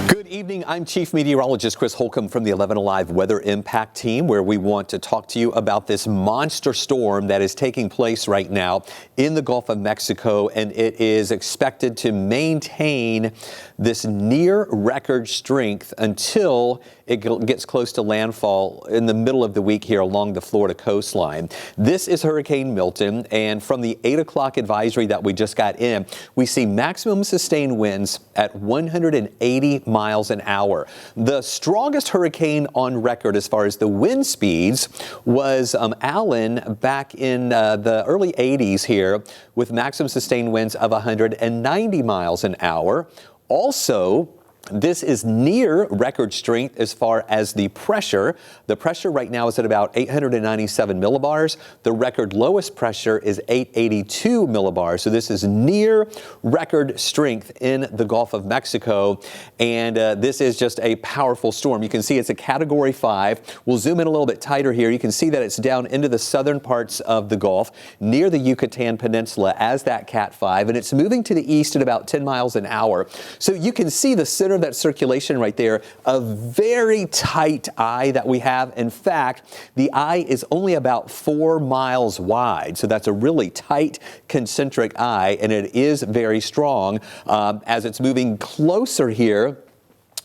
Good evening. I'm Chief Meteorologist Chris Holcomb from the 11 Alive Weather Impact Team, where we want to talk to you about this monster storm that is taking place right now in the Gulf of Mexico, and it is expected to maintain this near record strength until it gets close to landfall in the middle of the week here along the Florida coastline. This is Hurricane Milton, and from the 8 o'clock advisory that we just got in, we see maximum sustained winds at 180 miles an hour. The strongest hurricane on record as far as the wind speeds was Allen back in the early 80s here with maximum sustained winds of 190 miles an hour. Also, this is near record strength as far as the pressure. The pressure right now is at about 897 millibars. The record lowest pressure is 882 millibars. So this is near record strength in the Gulf of Mexico. And this is just a powerful storm. You can see it's a Category 5. We'll zoom in a little bit tighter here. You can see that it's down into the southern parts of the Gulf near the Yucatan Peninsula as that Cat 5. And it's moving to the east at about 10 miles an hour. So you can see the center of that circulation right there, a very tight eye that we have. In fact, the eye is only about 4 miles wide. So that's a really tight concentric eye, and it is very strong as it's moving closer here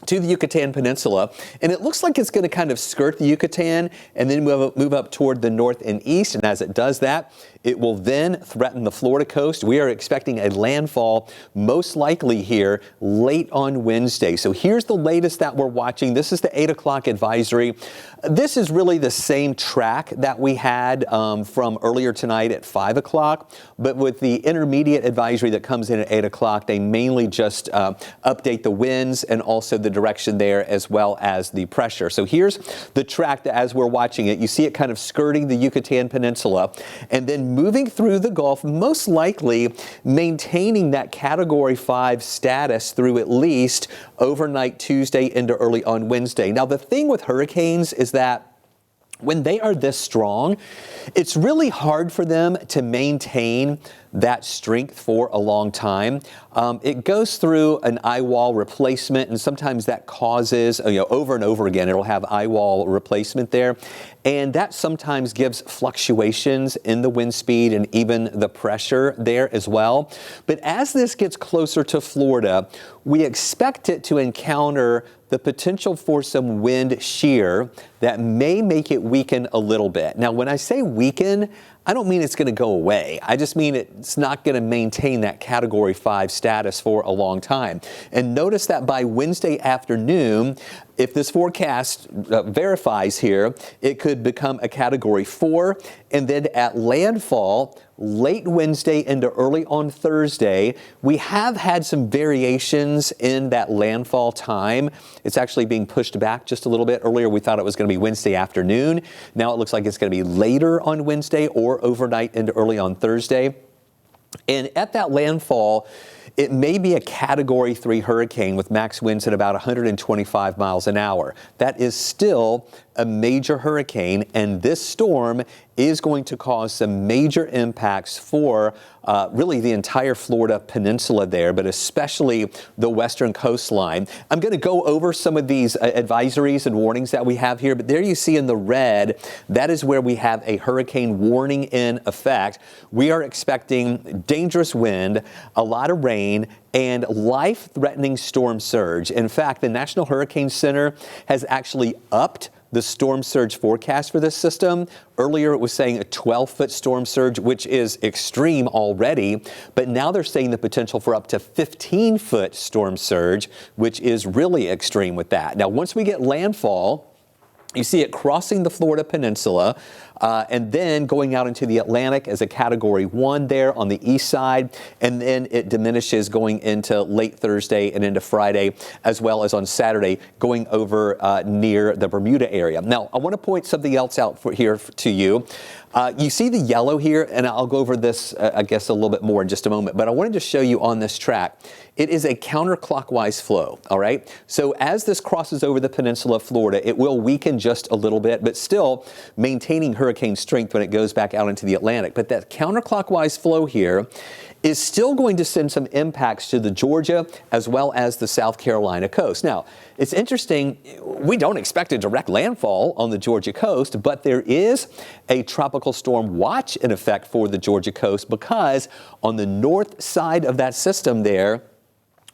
to the Yucatan Peninsula, and it looks like it's going to kind of skirt the Yucatan and then move up toward the north and east. And as it does that, it will then threaten the Florida coast. We are expecting a landfall most likely here late on Wednesday. So here's the latest that we're watching. This is the 8 o'clock advisory. This is really the same track that we had from earlier tonight at 5 o'clock, but with the intermediate advisory that comes in at 8 o'clock, they mainly just update the winds and also the direction there as well as the pressure. So here's the track that as we're watching it, you see it kind of skirting the Yucatan Peninsula and then moving through the Gulf, most likely maintaining that Category 5 status through at least overnight Tuesday into early on Wednesday. Now, the thing with hurricanes is that when they are this strong, it's really hard for them to maintain that strength for a long time. It goes through an eye wall replacement, and sometimes that causes, over and over again, it'll have eye wall replacement there. And that sometimes gives fluctuations in the wind speed and even the pressure there as well. But as this gets closer to Florida, we expect it to encounter the potential for some wind shear that may make it weaken a little bit. Now, when I say weaken, I don't mean it's going to go away. I just mean it's not going to maintain that Category 5 status for a long time. And notice that by Wednesday afternoon, if this forecast verifies here, it could become a Category 4. And then at landfall, late Wednesday into early on Thursday, we have had some variations in that landfall time. It's actually being pushed back just a little bit. Earlier, we thought it was going to be Wednesday afternoon. Now it looks like it's going to be later on Wednesday or overnight into early on Thursday. And at that landfall, it may be a Category 3 hurricane with max winds at about 125 miles an hour. That is still a major hurricane, and this storm is going to cause some major impacts for really the entire Florida peninsula there, but especially the western coastline. I'm going to go over some of these advisories and warnings that we have here, but there you see in the red, that is where we have a hurricane warning in effect. We are expecting dangerous wind, a lot of rain, and life-threatening storm surge. In fact, the National Hurricane Center has actually upped the storm surge forecast for this system. Earlier, it was saying a 12-foot storm surge, which is extreme already, but now they're saying the potential for up to 15-foot storm surge, which is really extreme with that. Now, once we get landfall, you see it crossing the Florida peninsula and then going out into the Atlantic as a Category 1 there on the east side. And then it diminishes going into late Thursday and into Friday, as well as on Saturday, going over near the Bermuda area. Now, I want to point something else out here to you. You see the yellow here, and I'll go over this, I guess, a little bit more in just a moment. But I wanted to show you on this track, it is a counterclockwise flow, all right? So as this crosses over the peninsula of Florida, it will weaken just a little bit, but still maintaining hurricane hurricane strength when it goes back out into the Atlantic. But that counterclockwise flow here is still going to send some impacts to the Georgia as well as the South Carolina coast. Now, it's interesting, we don't expect a direct landfall on the Georgia coast, but there is a tropical storm watch in effect for the Georgia coast because on the north side of that system there,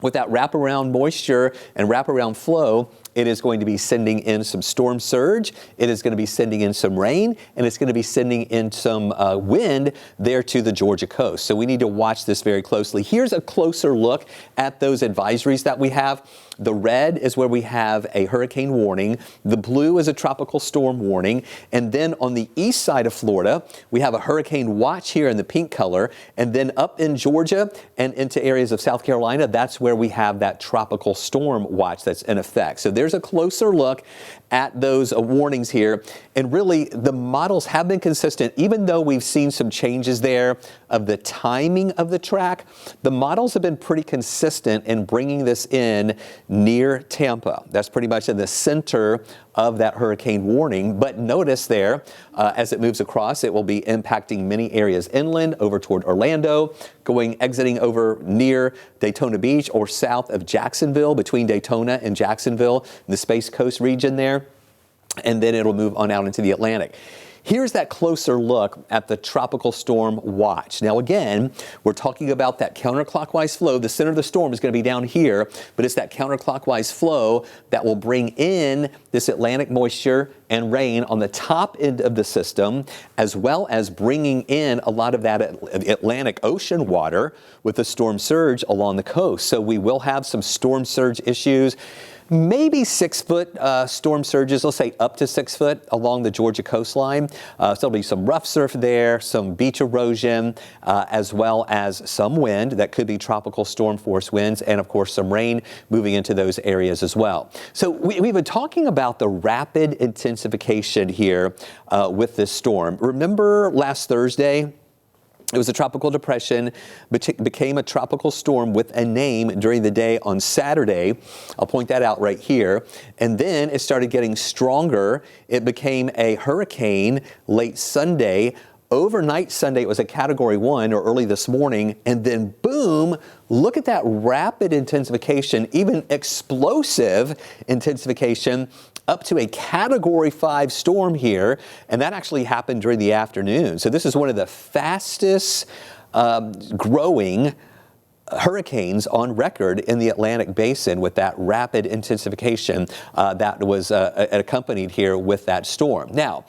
with that wraparound moisture and wraparound flow, it is going to be sending in some storm surge, it is going to be sending in some rain, and it's going to be sending in some wind there to the Georgia coast. So we need to watch this very closely. Here's a closer look at those advisories that we have. The red is where we have a hurricane warning. The blue is a tropical storm warning. And then on the east side of Florida, we have a hurricane watch here in the pink color. And then up in Georgia and into areas of South Carolina, that's where we have that tropical storm watch that's in effect. So there's a closer look at those warnings here. And really, the models have been consistent, even though we've seen some changes there of the timing of the track. The models have been pretty consistent in bringing this in near Tampa. That's pretty much in the center of that hurricane warning. But notice there, as it moves across, it will be impacting many areas inland over toward Orlando, exiting over near Daytona Beach or south of Jacksonville, between Daytona and Jacksonville, the Space Coast region there. And then it'll move on out into the Atlantic. Here's that closer look at the tropical storm watch. Now, again, we're talking about that counterclockwise flow. The center of the storm is going to be down here, but it's that counterclockwise flow that will bring in this Atlantic moisture and rain on the top end of the system, as well as bringing in a lot of that Atlantic Ocean water with the storm surge along the coast. So we will have some storm surge issues. Maybe 6-foot storm surges, let's say up to 6 foot along the Georgia coastline. So there'll be some rough surf there, some beach erosion, as well as some wind that could be tropical storm force winds, and of course some rain moving into those areas as well. So we've been talking about the rapid intensification here with this storm. Remember last Thursday? It was a tropical depression, became a tropical storm with a name during the day on Saturday. I'll point that out right here. And then it started getting stronger. It became a hurricane late Sunday. Overnight Sunday, it was a Category 1 or early this morning. And then boom, look at that rapid intensification, even explosive intensification, up to a Category 5 storm here, and that actually happened during the afternoon. So this is one of the fastest growing hurricanes on record in the Atlantic Basin with that rapid intensification that was accompanied here with that storm. Now,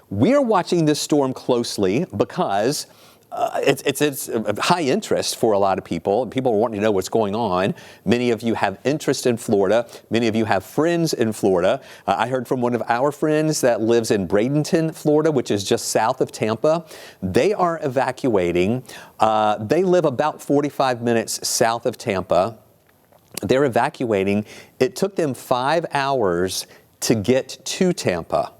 we are watching this storm closely because it's high interest for a lot of people. People are wanting to know what's going on. Many of you have interest in Florida. Many of you have friends in Florida. I heard from one of our friends that lives in Bradenton, Florida, which is just south of Tampa. They are evacuating. They live about 45 minutes south of Tampa. They're evacuating. It took them 5 hours to get to Tampa.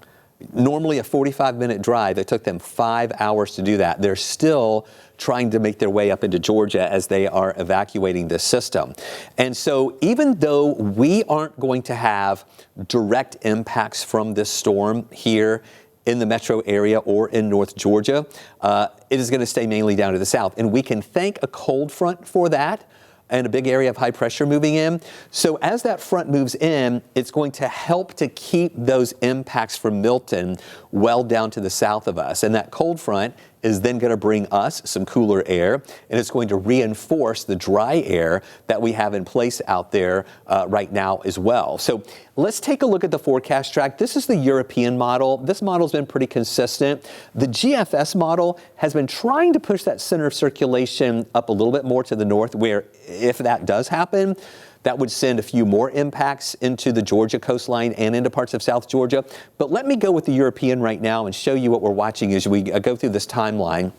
Normally a 45-minute drive, it took them 5 hours to do that. They're still trying to make their way up into Georgia as they are evacuating this system. And so even though we aren't going to have direct impacts from this storm here in the metro area or in North Georgia, it is going to stay mainly down to the south. And we can thank a cold front for that, and a big area of high pressure moving in. So as that front moves in, it's going to help to keep those impacts from Milton well down to the south of us. And that cold front is then going to bring us some cooler air, and it's going to reinforce the dry air that we have in place out there right now as well. So let's take a look at the forecast track. This is the European model. This model's been pretty consistent. The GFS model has been trying to push that center of circulation up a little bit more to the north, where if that does happen, that would send a few more impacts into the Georgia coastline and into parts of South Georgia. But let me go with the European right now and show you what we're watching as we go through this timeline.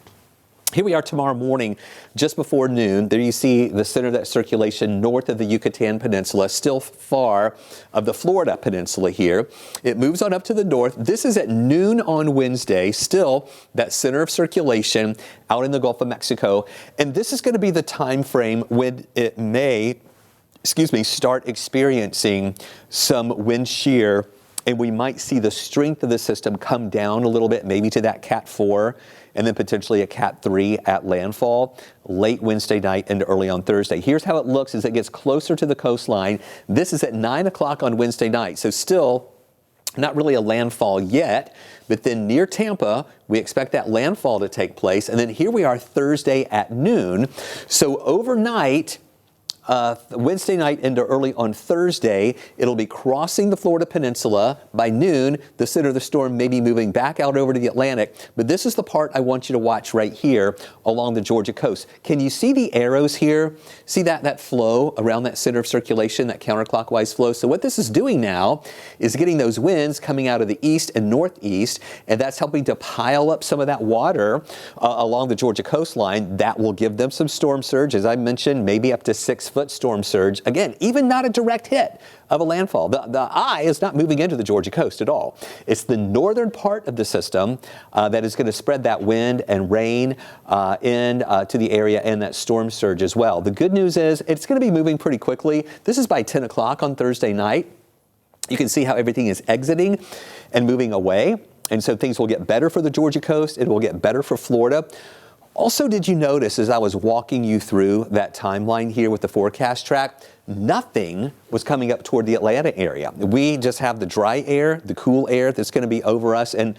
Here we are tomorrow morning, just before noon. There you see the center of that circulation north of the Yucatan Peninsula, still far of the Florida Peninsula here. It moves on up to the north. This is at noon on Wednesday, still that center of circulation out in the Gulf of Mexico. And this is going to be the time frame when it may start experiencing some wind shear and we might see the strength of the system come down a little bit, maybe to that Cat 4, and then potentially a Cat 3 at landfall late Wednesday night into early on Thursday. Here's how it looks as it gets closer to the coastline. This is at 9 o'clock on Wednesday night, so still not really a landfall yet, but then near Tampa, we expect that landfall to take place. And then here we are Thursday at noon. So overnight, Wednesday night into early on Thursday, it'll be crossing the Florida Peninsula. By noon, the center of the storm may be moving back out over to the Atlantic. But this is the part I want you to watch right here along the Georgia coast. Can you see the arrows here? See that flow around that center of circulation, that counterclockwise flow? So what this is doing now is getting those winds coming out of the east and northeast, and that's helping to pile up some of that water along the Georgia coastline. That will give them some storm surge, as I mentioned, maybe up to 6-foot storm surge. Again, even not a direct hit of a landfall. The eye is not moving into the Georgia coast at all. It's the northern part of the system that is going to spread that wind and rain to the area and that storm surge as well. The good news is it's going to be moving pretty quickly. This is by 10 o'clock on Thursday night. You can see how everything is exiting and moving away. And so things will get better for the Georgia coast. It will get better for Florida. Also, did you notice as I was walking you through that timeline here with the forecast track, nothing was coming up toward the Atlanta area. We just have the dry air, the cool air that's going to be over us. And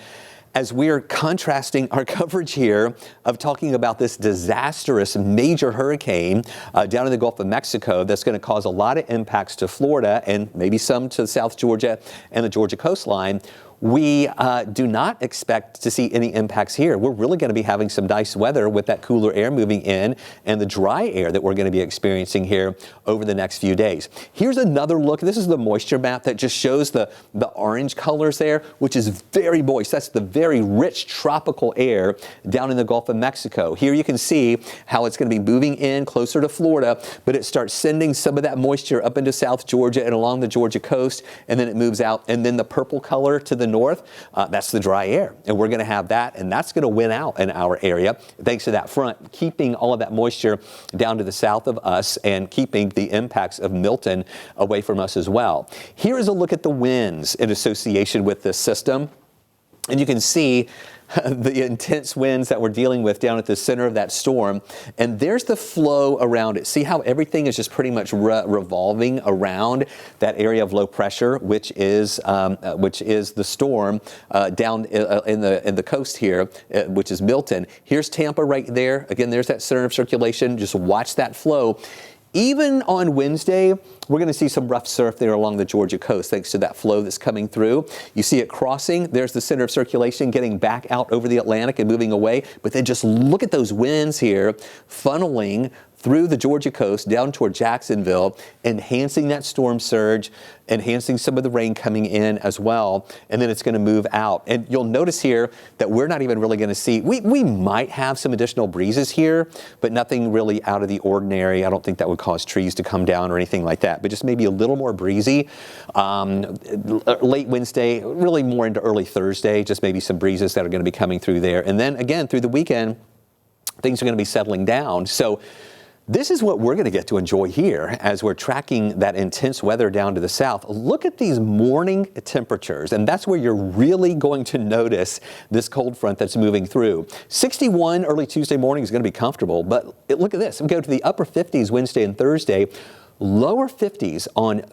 as we're contrasting our coverage here of talking about this disastrous major hurricane down in the Gulf of Mexico that's going to cause a lot of impacts to Florida and maybe some to South Georgia and the Georgia coastline, we do not expect to see any impacts here. We're really going to be having some nice weather with that cooler air moving in and the dry air that we're going to be experiencing here over the next few days. Here's another look. This is the moisture map that just shows the orange colors there, which is very moist. That's the very rich tropical air down in the Gulf of Mexico. Here you can see how it's going to be moving in closer to Florida, but it starts sending some of that moisture up into South Georgia and along the Georgia coast, and then it moves out. And then the purple color to the north, that's the dry air. And we're going to have that, and that's going to win out in our area thanks to that front, keeping all of that moisture down to the south of us and keeping the impacts of Milton away from us as well. Here is a look at the winds in association with this system. And you can see the intense winds that we're dealing with down at the center of that storm. And there's the flow around it. See how everything is just pretty much revolving around that area of low pressure, which is the storm down in the coast here, which is Milton. Here's Tampa right there. Again, there's that center of circulation. Just watch that flow. Even on Wednesday, we're going to see some rough surf there along the Georgia coast thanks to that flow that's coming through. You see it crossing. There's the center of circulation getting back out over the Atlantic and moving away. But then just look at those winds here funneling through the Georgia coast down toward Jacksonville, enhancing that storm surge, enhancing some of the rain coming in as well. And then it's going to move out. And you'll notice here that we're not even really going to see, we might have some additional breezes here, but nothing really out of the ordinary. I don't think that would cause trees to come down or anything like that, but just maybe a little more breezy. Late Wednesday, really more into early Thursday, just maybe some breezes that are going to be coming through there. And then again, through the weekend, things are going to be settling down. So this is what we're going to get to enjoy here as we're tracking that intense weather down to the south. Look at these morning temperatures, and that's where you're really going to notice this cold front that's moving through. 61 early Tuesday morning is going to be comfortable, but look at this. We go to the upper 50s Wednesday and Thursday. Lower 50s on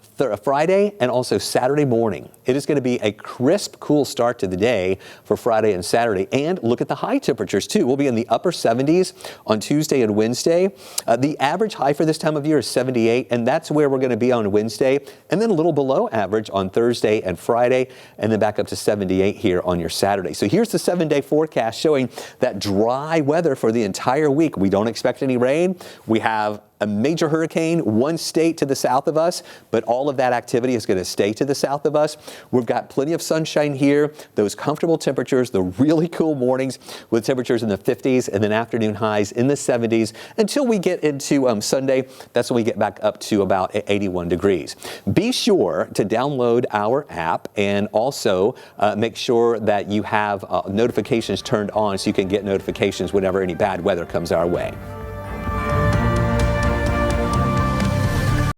Friday and also Saturday morning. It is going to be a crisp, cool start to the day for Friday and Saturday. And look at the high temperatures, too. We'll be in the upper 70s on Tuesday and Wednesday. The average high for this time of year is 78, and that's where we're going to be on Wednesday. And then a little below average on Thursday and Friday, and then back up to 78 here on your Saturday. So here's the 7-day forecast showing that dry weather for the entire week. We don't expect any rain. We have a major hurricane, one state to the south of us, but all of that activity is going to stay to the south of us. We've got plenty of sunshine here, those comfortable temperatures, the really cool mornings with temperatures in the 50s and then afternoon highs in the 70s until we get into Sunday. That's when we get back up to about 81 degrees. Be sure to download our app and also make sure that you have notifications turned on so you can get notifications whenever any bad weather comes our way.